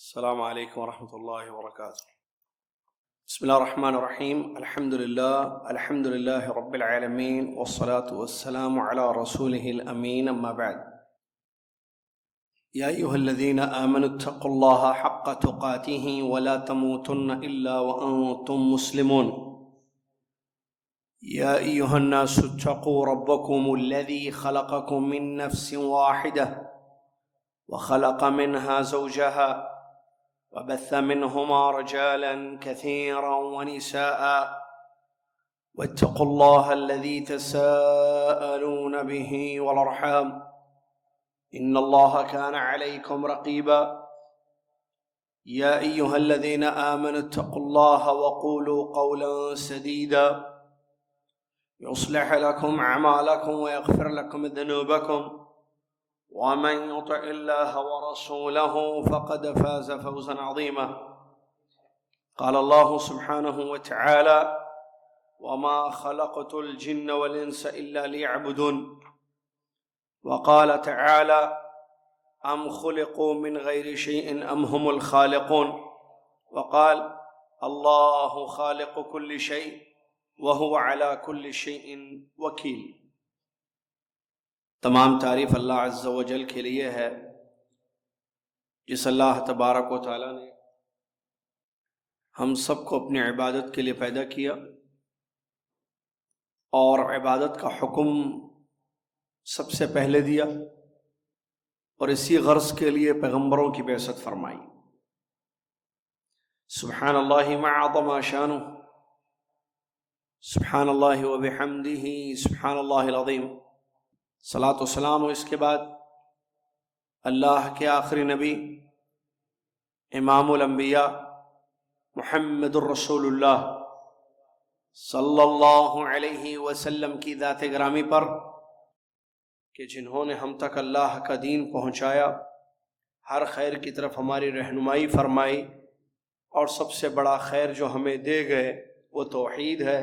السلام عليكم ورحمة الله وبركاته. بسم الله الرحمن الرحيم. الحمد لله رب العالمين، والصلاة والسلام على رسوله الأمين، أما بعد. يا أيها الذين آمنوا اتقوا الله حق تقاته ولا تموتن إلا وأنتم مسلمون. يا أيها الناس اتقوا ربكم الذي خلقكم من نفس واحدة وخلق منها زوجها وبث منهما رجالا كثيرا ونساء، واتقوا الله الذي تساءلون به والأرحام إن الله كان عليكم رقيبا. يا أيها الذين آمنوا اتقوا الله وقولوا قولا سديدا يصلح لكم أعمالكم ويغفر لكم ذنوبكم، ومن يطع الله ورسوله فقد فاز فوزا عظيما. قال الله سبحانه وتعالى: وما خلقت الجن والإنس إلا ليعبدون. وقال تعالى: أم خلقوا من غير شيء أم هم الخالقون. وقال: الله خالق كل شيء وهو على كل شيء وكيل. تمام تعریف اللہ عز و جل کے لیے ہے، جس اللہ تبارک و تعالیٰ نے ہم سب کو اپنی عبادت کے لیے پیدا کیا اور عبادت کا حکم سب سے پہلے دیا، اور اسی غرض کے لیے پیغمبروں کی بعثت فرمائی. سبحان اللہ ما عظم شانہ، سبحان اللہ و بحمدہ، سبحان اللہ العظیم. صلاۃ و سلام، اور اس کے بعد اللہ کے آخری نبی امام الانبیاء محمد الرسول اللہ صلی اللہ علیہ وسلم کی ذات گرامی پر، کہ جنہوں نے ہم تک اللہ کا دین پہنچایا، ہر خیر کی طرف ہماری رہنمائی فرمائی، اور سب سے بڑا خیر جو ہمیں دے گئے وہ توحید ہے،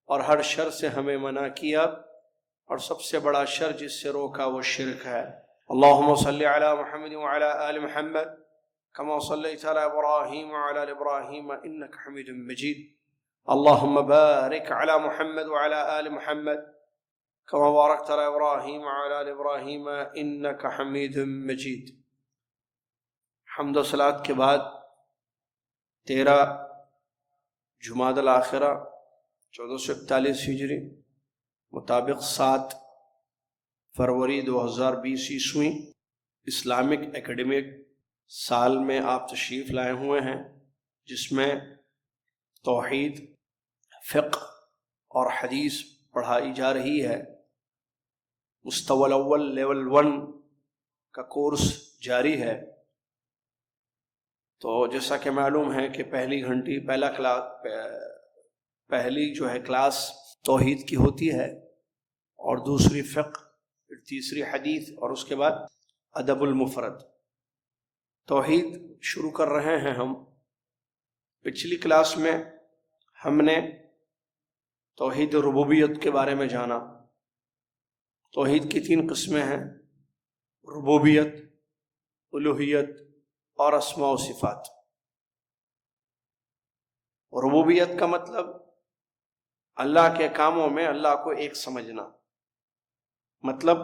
اور ہر شر سے ہمیں منع کیا، اور سب سے بڑا شر جس سے روکا وہ شرک ہے. اللہم صلی علی محمد وعلی آل محمد کما صلیت علی ابراہیم وعلی آل ابراہیم انک حمید مجید. اللہم بارک علی محمد وعلی آل محمد کما بارکت علی ابراہیم وعلی آل ابراہیم انک حمید مجید. حمد و صلاۃ کے بعد 13 جمادی الاخرہ 1441 ہجری مطابق 7 فروری 2020 عیسوی اسلامک اکیڈمک سال میں آپ تشریف لائے ہوئے ہیں، جس میں توحید، فقہ اور حدیث پڑھائی جا رہی ہے. مستوی الاول لیول 1 کا کورس جاری ہے. تو جیسا کہ معلوم ہے کہ پہلی جو ہے کلاس توحید کی ہوتی ہے، اور دوسری فقہ، پھر تیسری حدیث، اور اس کے بعد ادب المفرد. توحید شروع کر رہے ہیں ہم. پچھلی کلاس میں ہم نے توحید ربوبیت کے بارے میں جانا. توحید کی 3 قسمیں ہیں: ربوبیت، الوہیت اور اسماء و صفات. ربوبیت کا مطلب اللہ کے کاموں میں اللہ کو ایک سمجھنا، مطلب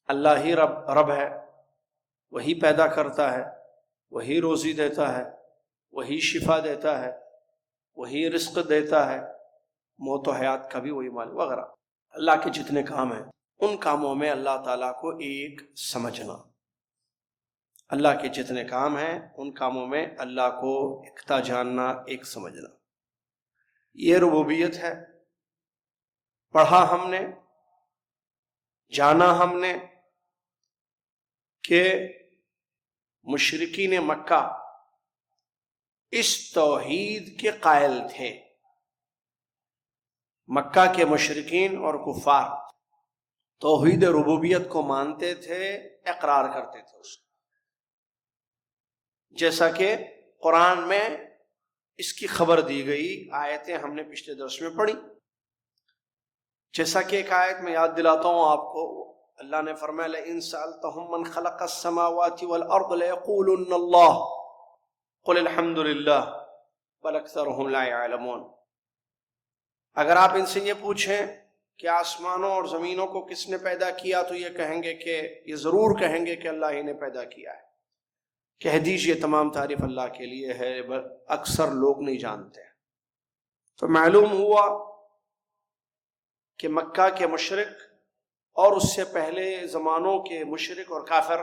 اللہ ہی رب ہے، وہی پیدا کرتا ہے، وہی روزی دیتا ہے، وہی شفا دیتا ہے، وہی رزق دیتا ہے، موت و حیات کا بھی وہی مالک وغیرہ. اللہ کے جتنے کام ہیں ان کاموں میں اللہ تعالیٰ کو ایک سمجھنا. اللہ کے جتنے کام ہیں ان کاموں میں اللہ کو یکتا جاننا، ایک سمجھنا، یہ ربوبیت ہے. پڑھا ہم نے، جانا ہم نے کہ مشرکین مکہ اس توحید کے قائل تھے. مکہ کے مشرکین اور کفار توحید ربوبیت کو مانتے تھے، اقرار کرتے تھے اس کو، جیسا کہ قرآن میں اس کی خبر دی گئی. آیتیں ہم نے پچھلے درس میں پڑھی. جیسا کہ ایک آیت میں یاد دلاتا ہوں آپ کو، اللہ نے فرمایا لئن سألتهم من خلق السماوات والأرض ليقولن الله قل الحمد لله بل أكثرهم لا يعلمون. اگر آپ ان سے یہ پوچھیں کہ آسمانوں اور زمینوں کو کس نے پیدا کیا تو یہ کہیں گے کہ یہ ضرور کہیں گے کہ اللہ ہی نے پیدا کیا ہے. کہہ دیجئے تمام تعریف اللہ کے لیے ہے، اکثر لوگ نہیں جانتے. تو معلوم ہوا کہ مکہ کے مشرک اور اس سے پہلے زمانوں کے مشرک اور کافر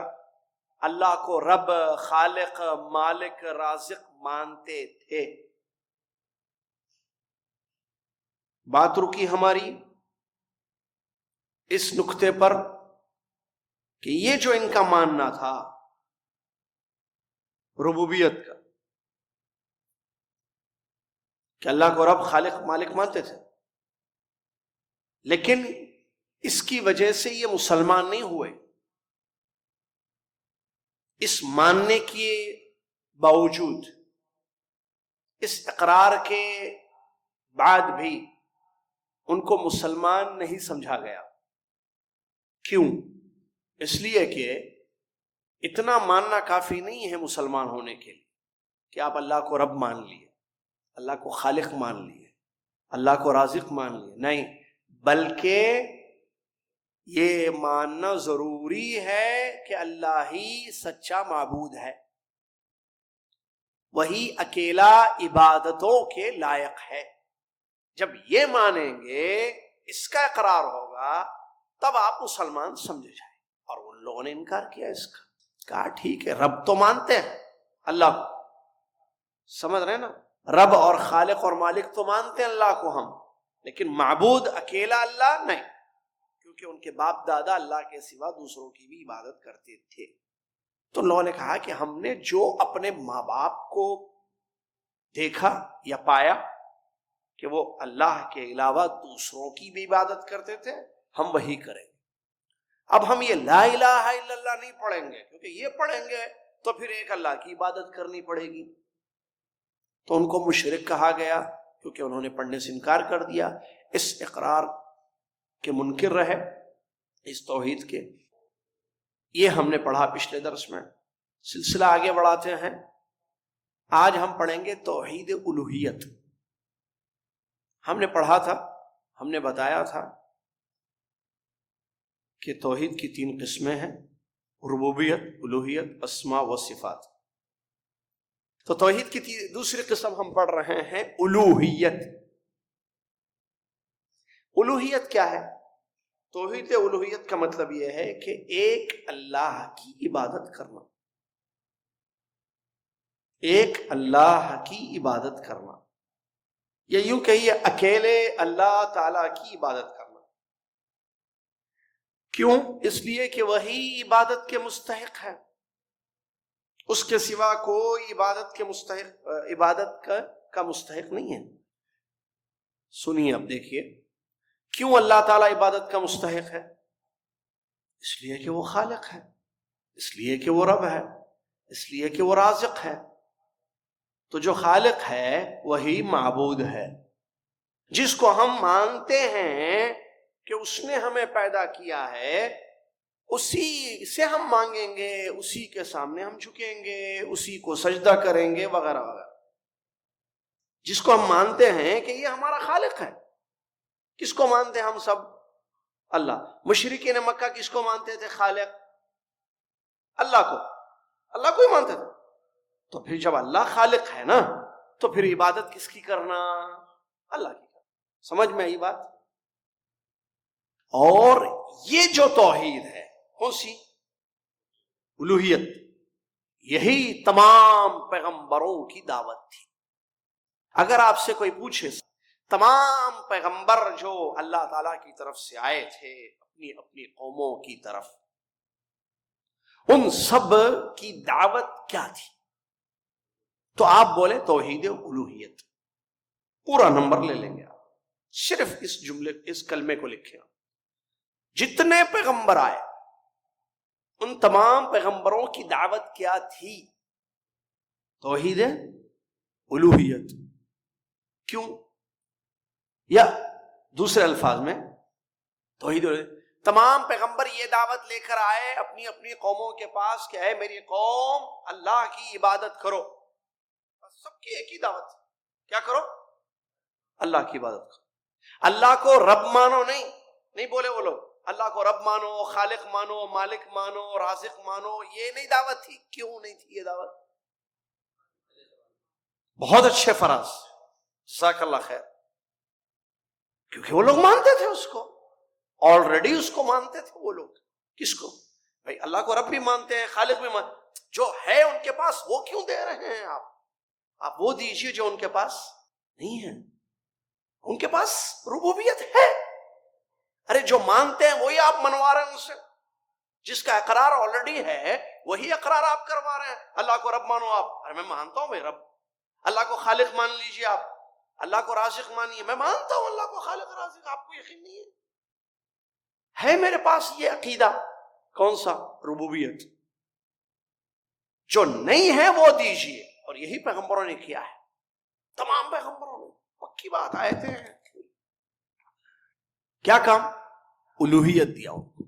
اللہ کو رب، خالق، مالک، رازق مانتے تھے. بات رکی ہماری اس نقطے پر کہ یہ جو ان کا ماننا تھا ربوبیت کا، کہ اللہ کو رب، خالق، مالک مانتے تھے، لیکن اس کی وجہ سے یہ مسلمان نہیں ہوئے. اس ماننے کے باوجود، اس اقرار کے بعد بھی ان کو مسلمان نہیں سمجھا گیا. کیوں؟ اس لیے کہ اتنا ماننا کافی نہیں ہے مسلمان ہونے کے لیے کہ آپ اللہ کو رب مان لیے، اللہ کو خالق مان لیے، اللہ کو رازق مان لیے. نہیں، بلکہ یہ ماننا ضروری ہے کہ اللہ ہی سچا معبود ہے، وہی اکیلا عبادتوں کے لائق ہے. جب یہ مانیں گے، اس کا اقرار ہوگا، تب آپ مسلمان سمجھے جائیں. اور ان لوگوں نے انکار کیا اس کا، کہا ٹھیک ہے رب تو مانتے ہیں اللہ کو، سمجھ رہے نا، رب اور خالق اور مالک تو مانتے ہیں اللہ کو ہم، لیکن معبود اکیلا اللہ نہیں، کیونکہ ان کے باپ دادا اللہ کے سوا دوسروں کی بھی عبادت کرتے تھے. تو لوگوں نے کہا کہ ہم نے جو اپنے ماں باپ کو دیکھا یا پایا کہ وہ اللہ کے علاوہ دوسروں کی بھی عبادت کرتے تھے، ہم وہی کریں گے. اب ہم یہ لا الہ الا اللہ نہیں پڑھیں گے، کیونکہ یہ پڑھیں گے تو پھر ایک اللہ کی عبادت کرنی پڑے گی. تو ان کو مشرک کہا گیا کیونکہ انہوں نے پڑھنے سے انکار کر دیا، اس اقرار کے منکر رہے، اس توحید کے. یہ ہم نے پڑھا پچھلے درس میں. سلسلہ آگے بڑھاتے ہیں. آج ہم پڑھیں گے توحید الوہیت. ہم نے پڑھا تھا، ہم نے بتایا تھا کہ توحید کی 3 قسمیں ہیں: ربوبیت، الوہیت، اسماء و صفات. تو توحید کی دوسری قسم ہم پڑھ رہے ہیں الوہیت. الوہیت کیا ہے؟ توحید الوہیت کا مطلب یہ ہے کہ ایک اللہ کی عبادت کرنا، ایک اللہ کی عبادت کرنا، یا یوں کہیے اکیلے اللہ تعالی کی عبادت کرنا. کیوں؟ اس لیے کہ وہی عبادت کے مستحق ہے، اس کے سوا کوئی عبادت کا مستحق نہیں ہے. سنیے اب دیکھیے کیوں اللہ تعالیٰ عبادت کا مستحق ہے. اس لیے کہ وہ خالق ہے، اس لیے کہ وہ رب ہے، اس لیے کہ وہ رازق ہے. تو جو خالق ہے وہی معبود ہے، جس کو ہم مانتے ہیں کہ اس نے ہمیں پیدا کیا ہے، اسی سے ہم مانگیں گے، اسی کے سامنے ہم جھکیں گے، اسی کو سجدہ کریں گے وغیرہ وغیرہ. جس کو ہم مانتے ہیں کہ یہ ہمارا خالق ہے. کس کو مانتے ہیں ہم سب؟ اللہ. مشرکین مکہ کس کو مانتے تھے خالق؟ اللہ کو، اللہ کو ہی مانتے تھے. تو پھر جب اللہ خالق ہے نا، تو پھر عبادت کس کی کرنا؟ اللہ کی کرنا. سمجھ میں آئی بات؟ اور یہ جو توحید ہے کون سی؟ الوہیت. یہی تمام پیغمبروں کی دعوت تھی. اگر آپ سے کوئی پوچھے تمام پیغمبر جو اللہ تعالیٰ کی طرف سے آئے تھے اپنی اپنی قوموں کی طرف، ان سب کی دعوت کیا تھی؟ تو آپ بولے توحید الوہیت. پورا نمبر لے لیں گے آپ، صرف اس جملے، اس کلمے کو لکھیں. جتنے پیغمبر آئے ان تمام پیغمبروں کی دعوت کیا تھی؟ توحید الوہیت. کیوں؟ یا دوسرے الفاظ میں توحید تمام پیغمبر یہ دعوت لے کر آئے اپنی اپنی قوموں کے پاس کہ اے میری قوم اللہ کی عبادت کرو. سب کی ایک ہی دعوت, کیا کرو؟ اللہ کی عبادت کرو. اللہ کو رب مانو نہیں بولے وہ لوگ. اللہ کو رب مانو, خالق مانو, مالک مانو, رازق مانو, یہ نہیں دعوت تھی. کیوں نہیں تھی یہ دعوت؟ بہت اچھے فراز, جزاک اللہ خیر. کیونکہ وہ لوگ مانتے تھے اس کو, آلریڈی اس کو مانتے تھے وہ لوگ. کس کو؟ بھائی اللہ کو رب بھی مانتے ہیں, خالق بھی مانتے. جو ہے ان کے پاس وہ کیوں دے رہے ہیں آپ وہ دیجئے جو ان کے پاس نہیں ہے. ان کے پاس ربوبیت ہے. ارے جو مانتے ہیں وہی آپ منوا رہے ہیں ان سے. جس کا اقرار آلریڈی ہے وہی اقرار آپ کروا رہے ہیں. اللہ کو رب مانو آپ, ارے میں مانتا ہوں بھائی رب. اللہ کو خالق مان لیجئے آپ, اللہ کو رازق مانیے, میں مانتا ہوں اللہ کو خالق رازق. آپ کو یقین نہیں ہے میرے پاس یہ عقیدہ. کون سا؟ ربوبیت. جو نہیں ہے وہ دیجئے. اور یہی پیغمبروں نے کیا ہے, تمام پیغمبروں نے. پکی بات آئے تھے. کیا کام؟ الوہیت دیا ان کو.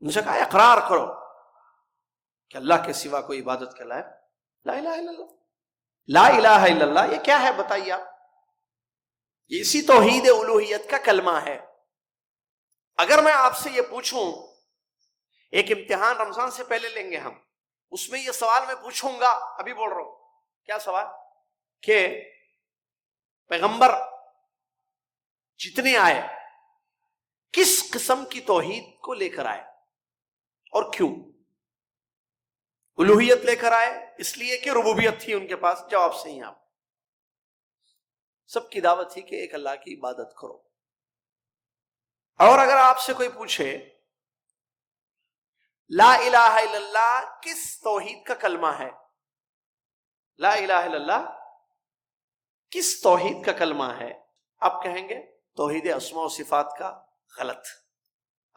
ان سے کہا اقرار کرو کہ اللہ کے سوا کوئی عبادت کے لائق لا الہ الا اللہ. لا الہ الا اللہ یہ کیا ہے بتائیے آپ؟ یہ اسی توحید الوہیت کا کلمہ ہے. اگر میں آپ سے یہ پوچھوں, ایک امتحان رمضان سے پہلے لیں گے ہم, اس میں یہ سوال میں پوچھوں گا, ابھی بول رہا ہوں. کیا سوال؟ کہ پیغمبر جتنے آئے کس قسم کی توحید کو لے کر آئے اور کیوں؟ الوہیت لے کر آئے اس لیے کہ ربوبیت تھی ان کے پاس. جواب صحیح. آپ سب کی دعوت تھی کہ ایک اللہ کی عبادت کرو. اور اگر آپ سے کوئی پوچھے لا الہ الا اللہ کس توحید کا کلمہ ہے, لا الہ الا اللہ کس توحید کا کلمہ ہے, آپ کہیں گے توحید اسماء و صفات کا. غلط.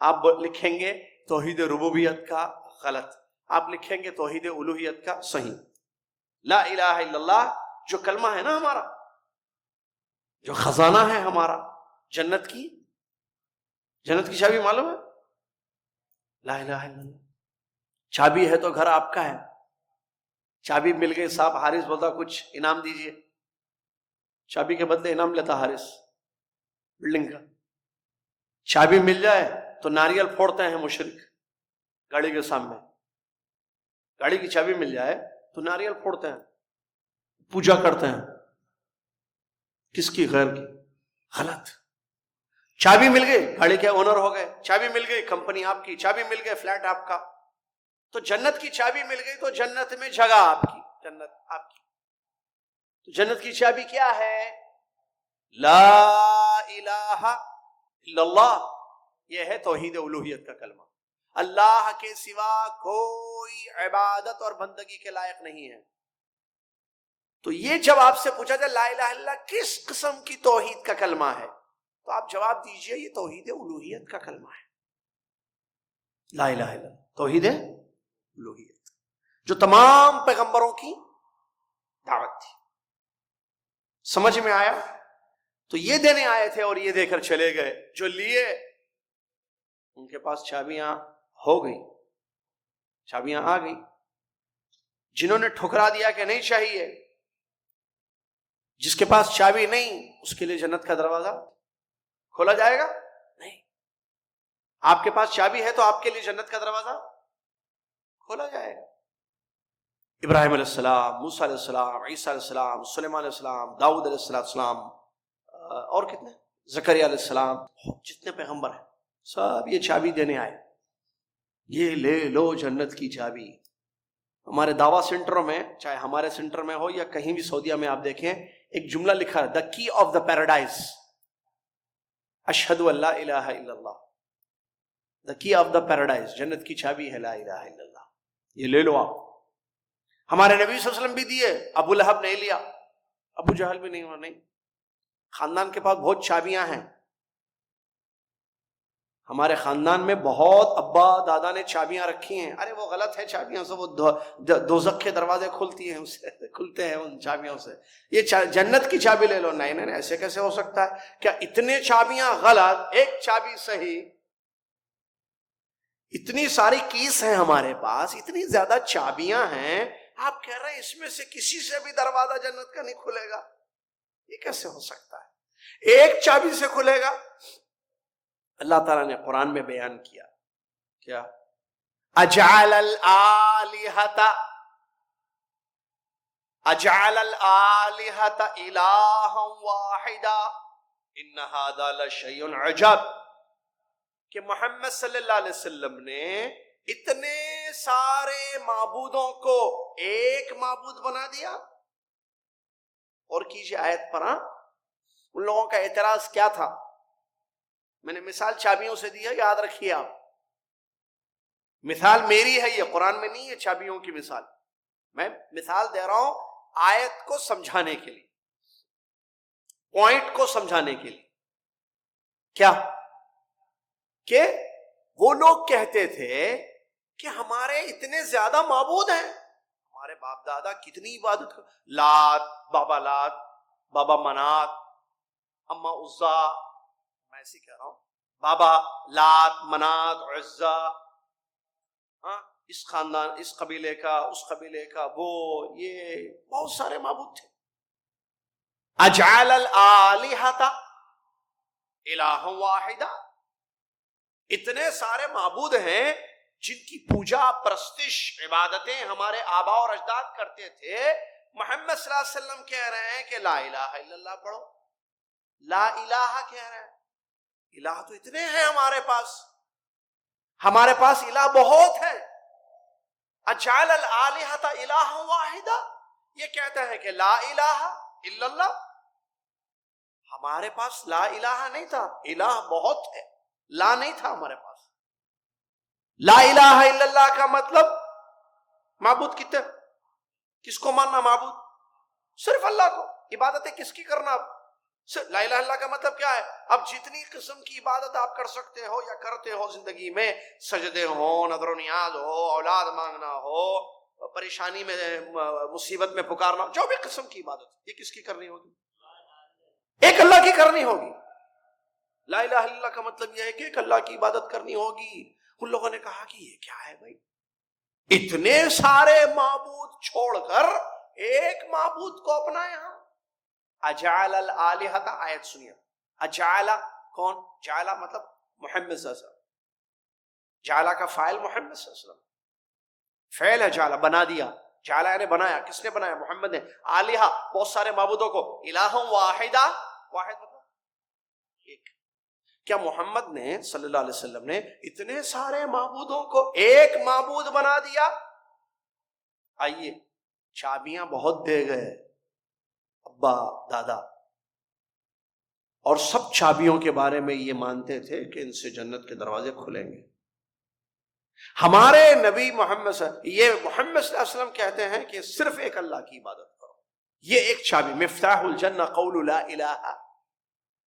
آپ لکھیں گے توحید ربوبیت کا. غلط. آپ لکھیں گے توحید الوہیت کا. صحیح. لا الہ الا اللہ جو کلمہ ہے نا ہمارا, جو خزانہ ہے ہمارا جنت کی چابی معلوم ہے؟ لا الہ الا اللہ. چابی ہے تو گھر آپ کا ہے. چابی مل گئی, صاحب حارث بولتا کچھ انعام دیجئے. چابی کے بدلے انعام لیتا حارث بلڈنگ کا. چابی مل جائے تو ناریل پھوڑتے ہیں مشرک گاڑی کے سامنے. گاڑی کی چابی مل جائے تو ناریل پھوڑتے ہیں, پوجا کرتے ہیں. کس کی؟ غیر کی. غلط. چابی مل گئی, گاڑی کے اونر ہو گئے. چابی مل گئی, کمپنی آپ کی. چابی مل گئی, فلیٹ آپ کا. تو جنت کی چابی مل گئی تو جنت میں جگہ آپ کی, جنت آپ کی. تو جنت کی چابی کیا ہے؟ لا الہ الا اللہ. یہ ہے توحید الوہیت کا کلمہ. اللہ کے سوا کوئی عبادت اور بندگی کے لائق نہیں ہے. تو یہ جب آپ سے پوچھا جائے لا الہ الا اللہ کس قسم کی توحید کا کلمہ ہے, تو آپ جواب دیجئے یہ توحید الوہیت کا کلمہ ہے. لا الہ الا اللہ توحید الوہیت جو تمام پیغمبروں کی دعوت تھی. سمجھ میں آیا؟ تو یہ دینے آئے تھے اور یہ دے کر چلے گئے. جو لیے ان کے پاس چابیاں ہو گئی, چابیاں آ گئی. جنہوں نے ٹھکرا دیا کہ نہیں چاہیے, جس کے پاس چابی نہیں اس کے لیے جنت کا دروازہ کھولا جائے گا نہیں. آپ کے پاس چابی ہے تو آپ کے لیے جنت کا دروازہ کھولا جائے گا. ابراہیم علیہ السلام, موسیٰ علیہ السلام, عیسیٰ علیہ السلام, سلیمان علیہ السلام, داؤد علیہ السلام, اور کتنے, زکریا علیہ السلام, جتنے پیغمبر ہیں سب یہ چابی دینے آئے. یہ لے لو جنت کی چابی. ہمارے دعویٰ سینٹروں میں, چاہے ہمارے سینٹر میں ہو یا کہیں بھی سعودیہ میں, آپ دیکھیں ایک جملہ لکھا ہے, دا کی آف دا پیراڈائز, اشہد ان لا الہ الا اللہ. دا کی آف دا پیراڈائز, جنت کی چابی ہے لا الہ الا اللہ. یہ لے لو آپ. ہمارے نبی صلی اللہ علیہ وسلم بھی دیے, ابو لہب نہیں لیا, ابو جہل بھی نہیں. خاندان کے پاس بہت چابیاں ہیں. ہمارے خاندان میں بہت ابا دادا نے چابیاں رکھی ہیں. ارے وہ غلط ہے, چابیاں سے وہ دوزخ کے دروازے کھلتے ہیں ان چابیوں سے. یہ جنت کی چابی لے لو. نہیں, ایسے کیسے ہو سکتا ہے؟ کیا اتنے چابیاں غلط, ایک چابی صحیح؟ اتنی ساری کیس ہیں ہمارے پاس، اتنی زیادہ چابیاں ہیں، آپ کہہ رہے ہیں اس میں سے کسی سے بھی دروازہ جنت کا نہیں کھلے گا؟ یہ کیسے ہو سکتا ہے؟ ایک چابی سے کھلے گا۔ اللہ تعالیٰ نے قرآن میں بیان کیا، کیا؟ اجعل الآلہۃ الہا واحدا ان ھذا لشیء عجب، کہ محمد صلی اللہ علیہ وسلم نے اتنے سارے معبودوں کو ایک معبود بنا دیا۔ اور کیجئے آیت پر، ان لوگوں کا اعتراض کیا تھا؟ میں نے مثال چابیوں سے دی ہے، یاد رکھیے آپ، مثال میری ہے، یہ قرآن میں نہیں ہے چابیوں کی مثال، میں مثال دے رہا ہوں آیت کو سمجھانے کے لیے، پوائنٹ کو سمجھانے کے لیے۔ کیا کہ وہ لوگ کہتے تھے کہ ہمارے اتنے زیادہ معبود ہیں، ہمارے باپ دادا کتنی عبادت، لات، بابا منات، اما عزا، میں ایسے کہہ رہا ہوں، بابا لات، منات، عزا، ہاں، اس خاندان، اس قبیلے کا، اس قبیلے کا، وہ یہ بہت سارے معبود تھے۔ اجعل الآلہۃ الہا واحدا، اتنے سارے معبود ہیں جن کی پوجا، پرستش، عبادتیں ہمارے آباء اور اجداد کرتے تھے۔ محمد صلی اللہ علیہ وسلم کہہ رہے ہیں کہ لا الہ الا اللہ پڑھو، لا الہ کہہ رہے ہیں، الہ تو اتنے ہیں ہمارے پاس الہ بہت ہے۔ اجعل الآلہۃ الہا واحدا، یہ کہتا ہے کہ لا الہ الا اللہ، ہمارے پاس لا الہ نہیں تھا، الہ بہت ہے، لا نہیں تھا ہمارے پاس۔ لا الہ الا اللہ کا مطلب معبود کتنے، کس کو ماننا معبود؟ صرف اللہ کو۔ عبادتیں کس کی کرنا؟ اب لا الہ الا اللہ کا مطلب کیا ہے؟ اب جتنی قسم کی عبادت آپ کر سکتے ہو یا کرتے ہو زندگی میں، سجدے ہو، نظر و نیاز ہو، اولاد مانگنا ہو، پریشانی میں، مصیبت میں پکارنا، جو بھی قسم کی عبادت، یہ کس کی کرنی ہوگی؟ ایک اللہ کی کرنی ہوگی۔ لا الہ الا اللہ کا مطلب یہ ہے کہ ایک اللہ کی عبادت کرنی ہوگی۔ ان لوگوں نے کہا کہ یہ کیا ہے بھائی، اتنے سارے معبود چھوڑ کر ایک معبود کو اپنا یہاں۔ اجعل الآلہۃ، آیت سنیے، اجعل کون؟ جعل مطلب محمد صلی اللہ علیہ وسلم، جعل کا فاعل محمد صلی اللہ علیہ وسلم، فعل ہے جعل، بنا دیا، جعل یعنی بنایا، کس نے بنایا؟ محمد نے۔ آلہہ، بہت سارے معبودوں کو، الہ واحدہ، واحد مطلب ایک۔ کیا محمد نے صلی اللہ علیہ وسلم نے اتنے سارے معبودوں کو ایک معبود بنا دیا؟ آئیے، چابیاں بہت دے گئے ابا دادا، اور سب چابیوں کے بارے میں یہ مانتے تھے کہ ان سے جنت کے دروازے کھلیں گے۔ ہمارے نبی محمد یہ محمد صلی اللہ علیہ وسلم کہتے ہیں کہ صرف ایک اللہ کی عبادت کرو، یہ ایک چابی، مفتاح الجنہ قول لا الہ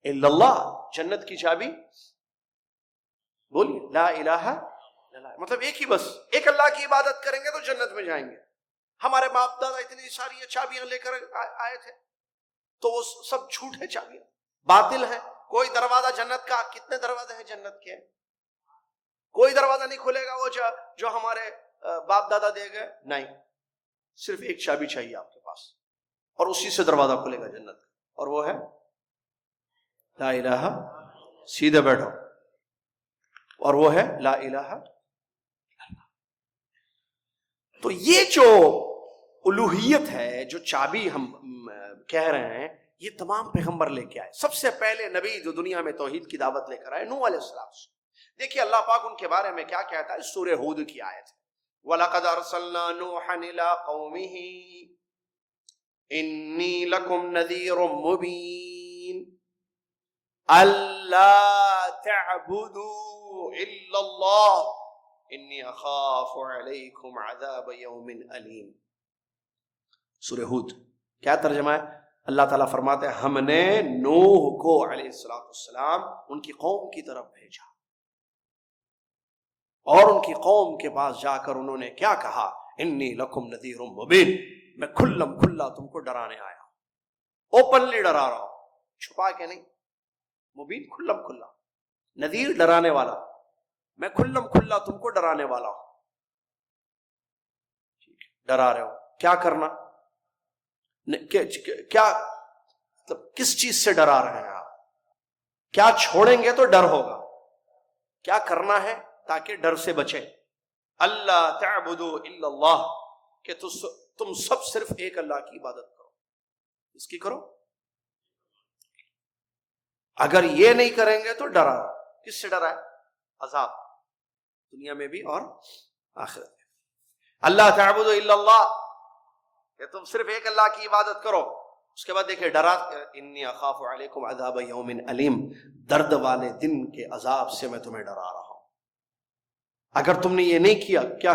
الا اللہ، جنت کی چابی بولیے لا الہ الا اللہ، مطلب ایک ہی، بس ایک اللہ کی عبادت کریں گے تو جنت میں جائیں گے۔ ہمارے باپ دادا اتنی ساری چابیاں لے کر آئے تھے، تو وہ سب جھوٹ ہے، چابیاں باطل ہیں۔ کوئی دروازہ جنت کا، کتنے دروازے ہیں جنت کے؟ کوئی دروازہ نہیں کھلے گا وہ جو ہمارے باپ دادا دے گئے، نہیں، صرف ایک چابی چاہیے آپ کے پاس، اور اسی سے دروازہ کھلے گا جنت کا، اور وہ ہے لا الہ، سیدھے بیٹھو، اور وہ ہے لا الہ۔ تو یہ جو الوہیت ہے، جو چابی ہم کہہ رہے ہیں، یہ تمام پیغمبر لے کے آئے۔ سب سے پہلے نبی جو دنیا میں توحید کی دعوت لے کر آئے، نوح علیہ السلام۔ دیکھیے اللہ پاک ان کے بارے میں کیا کہتا ہے، سورہ ہود کی آیت ہے، وَلَقَدْ أَرْسَلْنَا نُوحًا إِلَىٰ قَوْمِهِ إِنِّي لَكُمْ نَذِيرٌ مُّبِينٌ أَلَّا تَعْبُدُوا إِلَّا اللَّهَ إِنِّي أَخَافُ عَلَيْكُمْ عَذَابَ يَوْمٍ أَلِيمٍ۔ سورہ ہود کیا ترجمہ ہے؟ اللہ تعالیٰ فرماتے ہیں ہم نے نوح کو علیہ السلام ان کی قوم کی طرف بھیجا، اور ان کی قوم کے پاس جا کر انہوں نے کیا کہا؟ انی لکم نذیر مبین، میں کھلم کھلا تم کو ڈرانے آیا ہوں، اوپنلی ڈرا رہا ہوں، چھپا کے نہیں، مبین کھلم کھلا، نذیر ڈرانے والا، میں کھلم کھلا تم کو ڈرانے والا ہوں. ڈرا رہے ہو کیا کرنا, کیا مطلب کس چیز سے ڈرا رہے ہیں آپ؟ کیا چھوڑیں گے تو ڈر ہوگا, کیا کرنا ہے تاکہ ڈر سے بچیں؟ اللہ تعبدوا الا اللہ, کہ تم سب صرف ایک اللہ کی عبادت کرو. اس کی کرو. اگر یہ نہیں کریں گے تو ڈرا. کس سے ڈرا ہے؟ عذاب دنیا میں بھی اور آخرت میں. اللہ تعبدوا الا اللہ, کہ تم صرف ایک اللہ کی عبادت کرو. اس کے بعد دیکھیں ڈرا, انی اخاف علیکم عذاب یوم علیم, درد والے دن کے عذاب سے میں تمہیں ڈرا رہا ہوں. اگر تم نے یہ نہیں کیا, کیا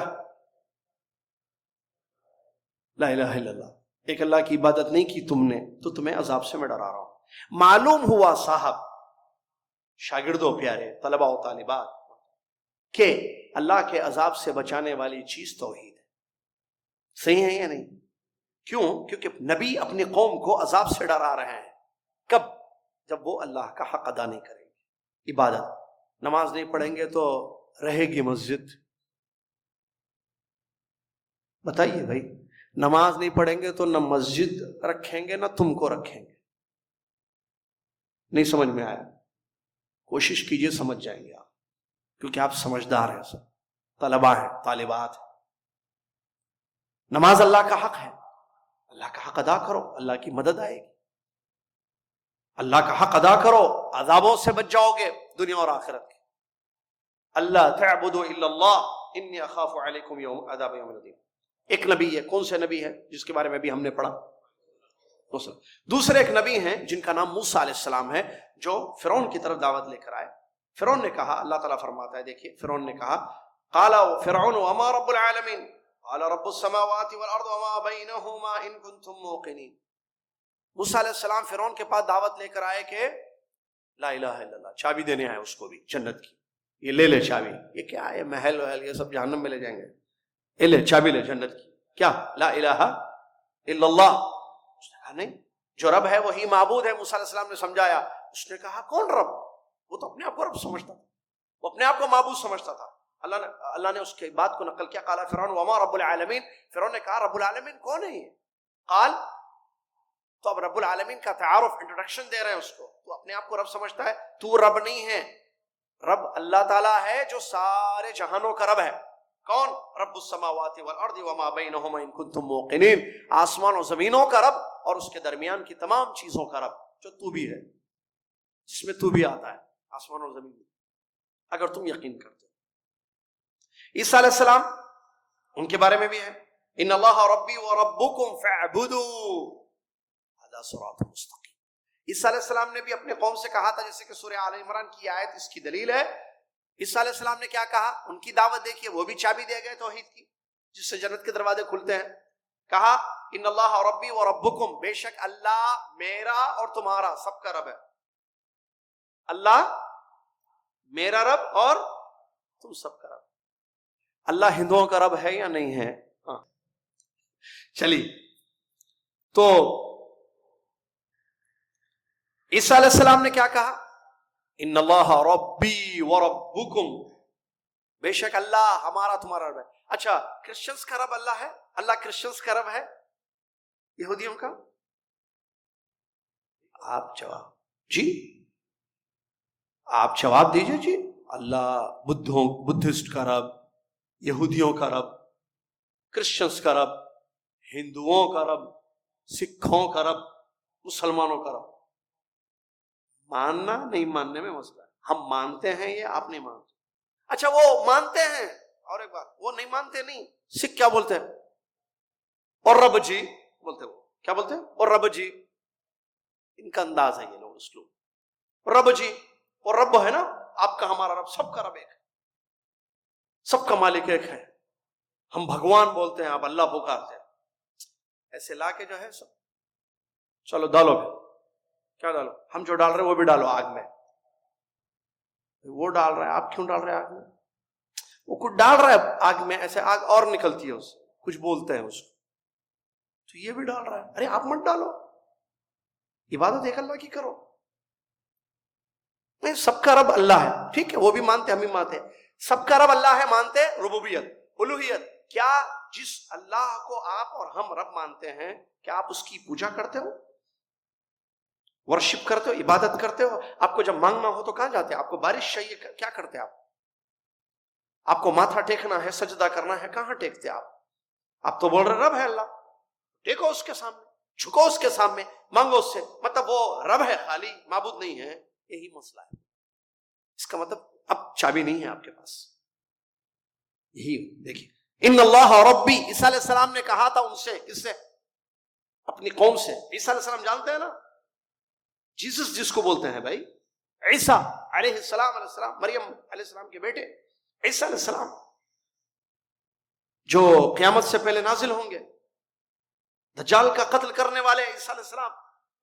لا الہ الا اللہ, ایک اللہ کی عبادت نہیں کی تم نے, تو تمہیں عذاب سے میں ڈرا رہا ہوں. معلوم ہوا صاحب, شاگردوں پیارے, طلباء و طالبات, کہ اللہ کے عذاب سے بچانے والی چیز توحید ہے. صحیح ہے یا نہیں؟ کیوں؟ کیونکہ نبی اپنی قوم کو عذاب سے ڈرا رہے ہیں. کب؟ جب وہ اللہ کا حق ادا نہیں کریں گے. عبادت, نماز نہیں پڑھیں گے تو رہے گی مسجد؟ بتائیے بھائی, نماز نہیں پڑھیں گے تو نہ مسجد رکھیں گے نہ تم کو رکھیں گے. نہیں سمجھ میں آیا؟ کوشش کیجئے سمجھ جائیں گے آپ, کیونکہ آپ سمجھدار ہیں, سب طلباء ہیں, طالبات ہیں. نماز اللہ کا حق ہے, اللہ کا حق ادا کرو, اللہ کی مدد آئے گی. اللہ کا حق ادا کرو, عذابوں سے بچ جاؤ گے دنیا اور آخرت کے. اللہ تعبدوا الا اللہ انی اخاف علیکم عذاب یوم الدین. ایک نبی ہے, کون سے نبی ہے جس کے بارے میں بھی ہم نے پڑھا؟ دوسرے ایک نبی ہیں جن کا نام موسیٰ علیہ السلام ہے, جو فرعون کی طرف دعوت لے کر آئے. فرعون نے کہا, اللہ تعالیٰ فرماتا ہے, دیکھیے فرعون نے کہا, قال فرعون وما رب العالمین قال رب السماوات والارض وما بینہما ان کنتم موقنین. موسیٰ علیہ السلام فرعون کے پاس دعوت لے کر آئے کہ لا الہ الا اللہ, چابی دینے آئے اس کو بھی جنت کی. یہ لے لے چابی. یہ کیا ہے, محل وحل یہ سب جہنم میں لے جائیں گے. یہ لے چابی لے جنت کی. کیا؟ لا الہ الا اللہ. نہیں, جو رب ہے وہی معبود ہے. موسیٰ علیہ السلام نے سمجھایا. اس نے کہا کون رب؟ وہ تو اپنے آپ کو رب سمجھتا تھا, وہ اپنے آپ کو معبود سمجھتا تھا. اللہ نے اس کی بات کو نقل کیا. قال فرعون وما رب العالمین. فرعون نے کہا رب العالمین کون ہے یہ؟ قال, تو اب رب العالمین کا تعارف, انٹروڈکشن دے رہے ہیں اس کو. تو اپنے آپ کو رب سمجھتا ہے, تو رب نہیں ہے. رب اللہ تعالیٰ ہے جو سارے جہانوں کا رب ہے. کون؟ رب السماوات والارض وما بینہما ان کنتم موقنین. آسمان و زمینوں کا رب اور اس کے درمیان کی تمام چیزوں کا رب, جو تو بھی ہے, جس میں تو بھی آتا ہے, آسمان اور زمین, اگر تم یقین کرتے. عیسیٰ علیہ السلام, ان کے بارے میں بھی ہے, ان اللہ ربی وربکم فاعبدوا ھذا صراط مستقیم. عیسیٰ علیہ السلام نے بھی اپنے قوم سے کہا تھا, جیسے کہ سورہ آل عمران کی آیت اس کی دلیل ہے. عیسیٰ علیہ السلام نے کیا کہا؟ ان کی دعوت دیکھیے, وہ بھی چابی دے گئے توحید کی, جس سے جنت کے دروازے کھلتے ہیں. کہا ان اللہ ربی وربکم, بے شک اللہ میرا اور تمہارا سب کا رب ہے. اللہ میرا رب اور تم سب کا رب. اللہ ہندوؤں کا رب ہے یا نہیں ہے؟ ہاں, چلیے. تو عیسیٰ علیہ السلام نے کیا کہا؟ ان اللہ ربی وربکم, بے شک اللہ ہمارا تمہارا رب ہے. اچھا, کرسچنز کا رب اللہ ہے؟ اللہ کرسچنز کا رب ہے یہودیوں کا؟ آپ جواب, جی آپ جواب دیجئے. جی اللہ بدھسٹ کا رب, یہودیوں کا رب, کرسچنز کا رب, ہندوؤں کا رب, سکھوں کا رب, مسلمانوں کا رب. ماننا نہیں ماننے میں مسئلہ ہے. ہم مانتے ہیں یہ, آپ نہیں مانتے. اچھا, وہ مانتے ہیں, اور ایک بات, وہ نہیں مانتے نہیں. سکھ کیا بولتے ہیں؟ اور رب جی بولتے. وہ کیا بولتے ہیں؟ اور رب جی. ان کا انداز ہے یہ لوگ, اسلوب. رب جی, اور رب ہے نا آپ کا, ہمارا رب, سب کا رب ایک ہے, سب کا مالک ایک ہے. ہم بھگوان بولتے ہیں, آپ اللہ پکارتے ہیں. ایسے لا کے جو ہے سب, چلو ڈالو. کیا ڈالو؟ ہم جو ڈال رہے ہیں وہ بھی ڈالو آگ میں. وہ ڈال رہا ہے, آپ کیوں ڈال رہے ہیں آگ میں؟ وہ کچھ ڈال رہا ہے آگ میں, ایسے آگ اور نکلتی ہے اس, کچھ بولتے ہیں اس کو, تو یہ بھی ڈال رہا ہے. ارے آپ مت ڈالو, عبادت ایک اللہ کی کرو. نہیں, سب کا رب اللہ ہے, ٹھیک ہے, وہ بھی مانتے, ہم بھی مانتے ہیں. سب کا رب اللہ ہے مانتے ربوبیت الوہیت. کیا جس اللہ کو آپ اور ہم رب مانتے ہیں کیا آپ اس کی پوجا کرتے ہو، ورشپ کرتے ہو، عبادت کرتے ہو؟ آپ کو جب مانگنا ہو تو کہاں جاتے ہیں؟ آپ کو بارش چاہیے کیا کرتے ہیں آپ کو ماتھا ٹیکنا ہے، سجدہ کرنا ہے، کہاں ٹیکتے آپ تو بول رہے رب ہے اللہ، ٹیکو اس کے سامنے، جھکو اس کے سامنے، مانگو اس سے. مطلب وہ رب ہے خالی، معبود نہیں ہے. یہی مسئلہ ہے. اس کا مطلب اب چابی نہیں ہے آپ کے پاس. یہی دیکھیے، ان اللہ ربی، عیسیٰ علیہ السلام نے کہا تھا ان سے، کس سے؟ اپنی قوم سے. عیسیٰ علیہ السلام جانتے ہیں نا، جیسس جس کو بولتے ہیں بھائی، عیسیٰ علیہ السلام، مریم علیہ السلام کے بیٹے عیسیٰ علیہ السلام، جو قیامت سے پہلے نازل ہوں گے، دجال کا قتل کرنے والے عیسیٰ علیہ السلام.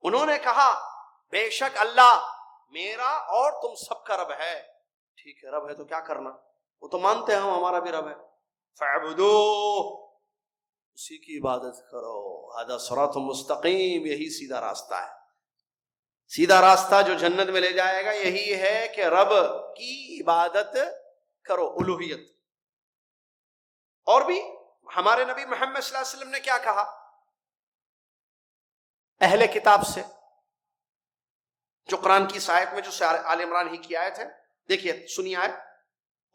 انہوں نے کہا بے شک اللہ میرا اور تم سب کا رب ہے. ٹھیک ہے، رب ہے تو کیا کرنا؟ وہ تو مانتے ہیں ہمارا بھی رب ہے. فَاعْبُدُوهُ، اسی کی عبادت کرو. هذا صراط مستقیم، یہی سیدھا راستہ ہے. سیدھا راستہ جو جنت میں لے جائے گا یہی ہے کہ رب کی عبادت کرو، الوہیت. اور بھی ہمارے نبی محمد صلی اللہ علیہ وسلم نے کیا کہا اہل کتاب سے، جو قرآن کی اس آیت میں جو آل عمران ہی کی آیت ہے، دیکھیے سنیے آیت.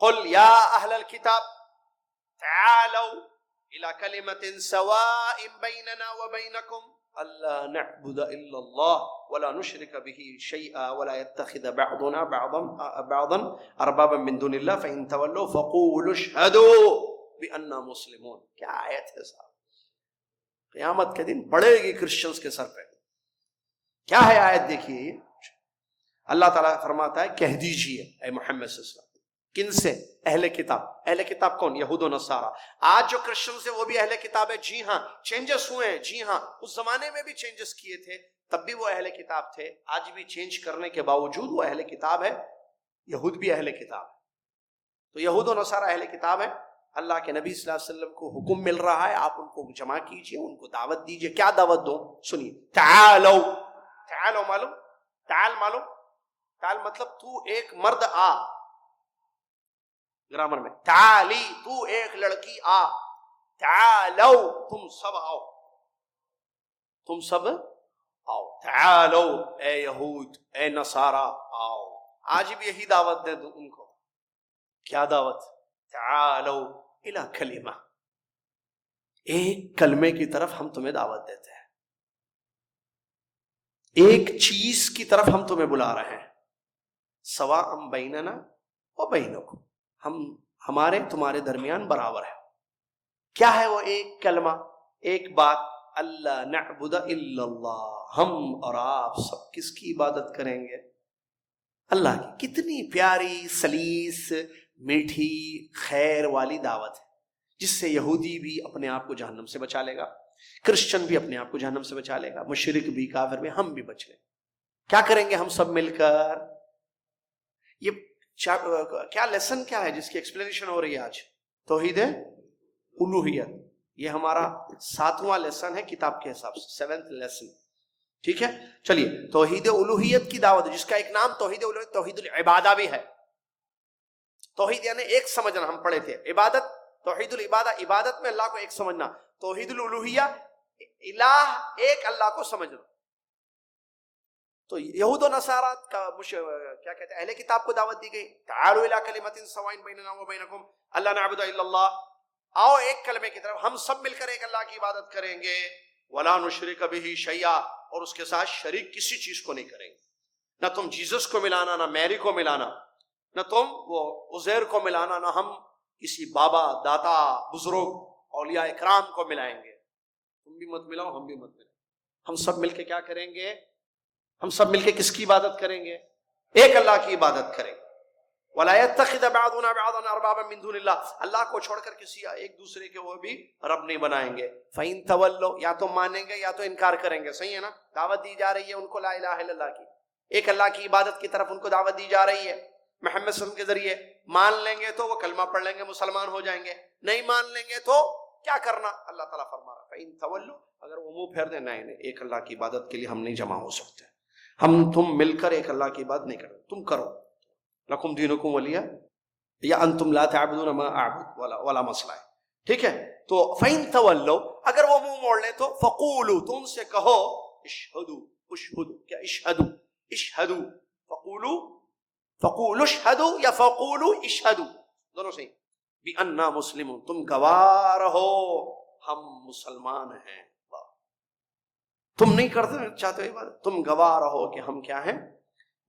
قل یا اہل الکتاب تعالوا الى کلمۃ سواء بیننا وبینکم الا نعبد الا اللہ ولا نشرک به شیئا ولا يتخذ بعضنا بعضا اربابا من دون اللہ فان تولوا فقولوا اشهدوا بأننا مسلمون. کیا آیت ہے صاحب، قیامت کے دن پڑے گی کرسچنز کے سر پہ. کیا ہے آیت؟ دیکھیے اللہ تعالیٰ فرماتا ہے کہہ دیجئے اے محمد صلی اللہ علیہ وسلم. کن سے؟ اہل کتاب. اہل کتاب کون؟ یہود و نصارہ. آج جو کرسچنز ہیں وہ بھی اہل کتاب ہے. جی ہاں، چینجز ہوئے ہیں. جی ہاں، اس زمانے میں بھی چینجز کیے تھے، تب بھی وہ اہل کتاب تھے. آج بھی چینج کرنے کے باوجود وہ اہل کتاب ہے. یہود بھی اہل کتاب ہے. تو یہود و نصارہ اہل کتاب ہے. اللہ کے نبی صلی اللہ علیہ وسلم کو حکم مل رہا ہے آپ ان کو جمع کیجئے، ان کو دعوت دیجئے. کیا دعوت دو؟ سنیے. تعالو، تعالو معلوم؟ تعال معلوم؟ تعال مطلب تو ایک مرد آ، گرامر میں. تعالی، تو ایک لڑکی آ. تعالو، تم سب آؤ، تم سب آؤ. تعالو، اے یہود اے نصارہ آؤ. آج بھی یہی دعوت دے دو ان کو. کیا دعوت؟ تعالو الی کلمہ، ایک کلمے کی طرف ہم تمہیں دعوت دیتے ہیں، ایک چیز کی طرف ہم تمہیں بلا رہے ہیں. سواء بیننا و بینکم، ہمارے تمہارے درمیان برابر ہے. کیا ہے وہ ایک کلمہ، ایک بات؟ اللہ نعبد الا اللہ، ہم اور آپ سب کس کی عبادت کریں گے؟ اللہ کی. کتنی پیاری، سلیس، میٹھی، خیر والی دعوت ہے، جس سے یہودی بھی اپنے آپ کو جہنم سے بچا لے گا، کرسچن بھی اپنے آپ کو جہنم سے بچا لے گا، مشرک بھی، کافر بھی، ہم بھی بچ لیں. کیا کریں گے ہم سب مل کر؟ یہ کیا لیسن کیا ہے جس کی ایکسپلینیشن ہو رہی ہے آج؟ توحید الوہیت. یہ ہمارا 7واں لیسن ہے کتاب کے حساب سے، 7th لیسن. ٹھیک ہے، چلیے. توحید الوہیت کی دعوت، جس کا ایک نام توحید الوہیت، توحید العبادہ بھی ہے. توحید یعنی ایک سمجھنا، ہم پڑھے تھے. عبادت، توحید العبادہ، عبادت میں اللہ کو ایک سمجھنا. توحید الالوہیہ، الہ ایک اللہ کو سمجھنا. تو یہود و نصارہ کا کیا کہتے ہیں، اہل کتاب کو دعوت دی گئی. تعالوا الی کلمۃ سواء بیننا وبینکم الا نعبد الا اللہ، آؤ ایک کلمے کی طرف، ہم سب مل کر ایک اللہ کی عبادت کریں گے. ولا نشرک بہ شیئا، اور اس کے ساتھ شریک کسی چیز کو نہیں کریں گے. نہ تم جیزس کو ملانا، نہ میری کو ملانا، نہ تم وہ عزیر کو ملانا، نہ ہم کسی بابا، داتا، بزرگ، اولیاء اکرام کو ملائیں گے. تم بھی مت ملاؤ، ہم بھی مت ملاؤ. ہم سب مل کے کیا کریں گے؟ ہم سب مل کے کس کی عبادت کریں گے؟ ایک اللہ کی عبادت کریں. وَلَا يَتَّخِذَ بَعْضُنَا بَعْضًا أَرْبَابًا مِّن دُونِ اللَّهِ، اللہ کو چھوڑ کر کسی ایک دوسرے کے وہ بھی رب نہیں بنائیں گے. فَإِن تَوَلَّوْا، یا تو مانیں گے یا تو انکار کریں گے. صحیح ہے نا؟ دعوت دی جا رہی ہے ان کو لا الہ الا اللہ کی، ایک اللہ کی عبادت کی طرف ان کو دعوت دی جا رہی ہے محمد صلی اللہ علیہ وسلم کے ذریعے. مان لیں گے تو وہ کلمہ پڑھ لیں گے، مسلمان ہو جائیں گے. نہیں مان لیں گے تو کیا کرنا؟ اللہ تعالیٰ فرما رہا فَإِن تَوَلَّوْا، اگر وہ منہ پھیر دیں، نہیں ایک اللہ کی عبادت کے لیے ہم نہیں جمع ہو سکتے، تم مل کر ایک اللہ کی عبادت نہیں کرو، تم کرو. لکم دینکم ولیہ یا انتم لا تعبدون ما اعبد والا مسئلہ ہے. ٹھیک ہے؟ تو فَإِن تَوَلَّوْا، اگر وہ منہ موڑ لیں تو فَقُولُوا، تو ان سے کہو اشہدوا، اشہدوا، کیا اشہدوا، اشہدوا، فَقُولُوا اشہدوا یا فَقُولُوا اشہدوا، دونوں صحیح. بِأَنَّا مُسْلِمُونَ، تم گواہ رہو ہم مسلمان ہیں. تم نہیں کرتے چاہتے ہو بات، تم گواہ رہو کہ ہم کیا ہیں؟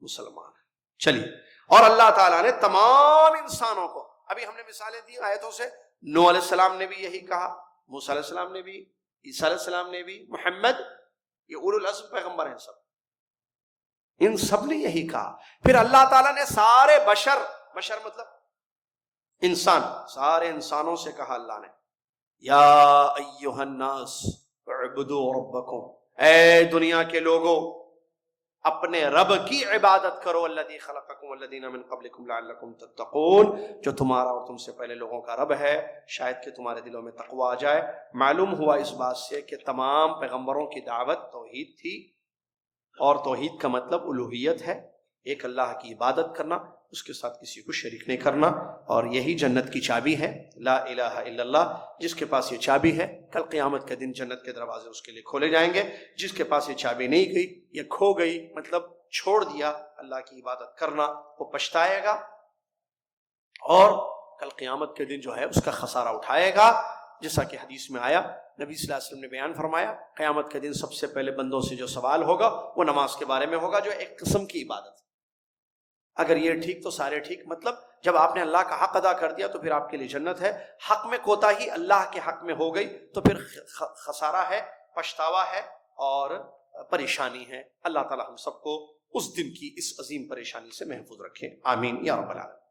مسلمان ہیں. چلیے، اور اللہ تعالیٰ نے تمام انسانوں کو، ابھی ہم نے مثالیں دی آیتوں سے، نوح علیہ السلام نے بھی یہی کہا، موسیٰ علیہ السلام نے بھی، عیسیٰ علیہ السلام نے بھی، محمد، یہ اولو العزم پیغمبر ہیں سب، ان سب نے یہی کہا. پھر اللہ تعالیٰ نے سارے بشر مطلب انسان، سارے انسانوں سے کہا اللہ نے، یا ایہا الناس اعبدوا ربکم، اے دنیا کے لوگوں اپنے رب کی عبادت کرو، الذی خلقکم والذین من قبلکم لعلکم تتقون، جو تمہارا اور تم سے پہلے لوگوں کا رب ہے، شاید کہ تمہارے دلوں میں تقوی آ جائے. معلوم ہوا اس بات سے کہ تمام پیغمبروں کی دعوت توحید تھی، اور توحید کا مطلب الوہیت ہے، ایک اللہ کی عبادت کرنا، اس کے ساتھ کسی کو شریک نہیں کرنا. اور یہی جنت کی چابی ہے، لا الہ الا اللہ. جس کے پاس یہ چابی ہے، کل قیامت کے دن جنت کے دروازے اس کے لیے کھولے جائیں گے. جس کے پاس یہ چابی نہیں گئی، یہ کھو گئی، مطلب چھوڑ دیا اللہ کی عبادت کرنا، وہ پچھتائے گا اور کل قیامت کے دن جو ہے اس کا خسارہ اٹھائے گا. جیسا کہ حدیث میں آیا، نبی صلی اللہ علیہ وسلم نے بیان فرمایا، قیامت کے دن سب سے پہلے بندوں سے جو سوال ہوگا وہ نماز کے بارے میں ہوگا، جو ایک قسم کی عبادت. اگر یہ ٹھیک تو سارے ٹھیک، مطلب جب آپ نے اللہ کا حق ادا کر دیا تو پھر آپ کے لیے جنت ہے. حق میں کوتاہی اللہ کے حق میں ہو گئی تو پھر خسارہ ہے، پچھتاوا ہے اور پریشانی ہے. اللہ تعالی ہم سب کو اس دن کی اس عظیم پریشانی سے محفوظ رکھے، آمین یا رب العالمین.